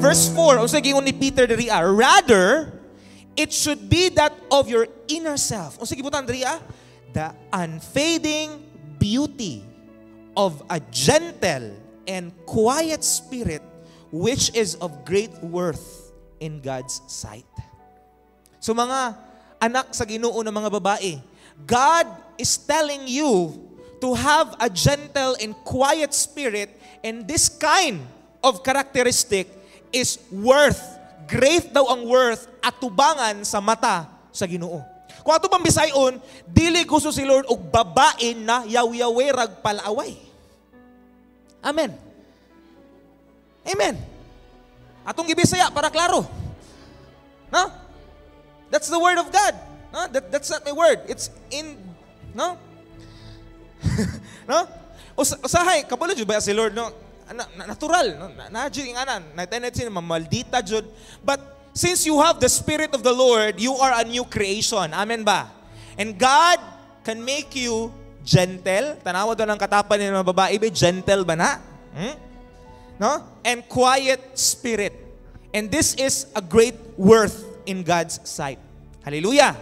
Verse 4, unsa gingon ni Peter diri, rather, it should be that of your inner self. Unsa gibutan diri, the unfading beauty of a gentle and quiet spirit, which is of great worth in God's sight. So mga anak sa Ginoo na mga babae, God is telling you to have a gentle and quiet spirit, and this kind of characteristic is worth, great daw ang worth at tubangan sa mata sa Ginoo. Kung ato pang Bisayon, dili gusto si Lord og babae na yaw-yawe rag palaaway. Amen. Amen. Atong gibisaya para klaro. No? That's the word of God. No? That's not my word. It's in, no? No? Usahay, kabalo jud ba si Lord, no? Natural, no? Na-jud yung anan, na-tendency na mamaldita jud. But since you have the Spirit of the Lord, you are a new creation. Amen ba? And God can make you gentle. Tanawa doon ang katapan ng mga babae, gentle ba na? No? And quiet spirit. And this is a great worth in God's sight. Hallelujah!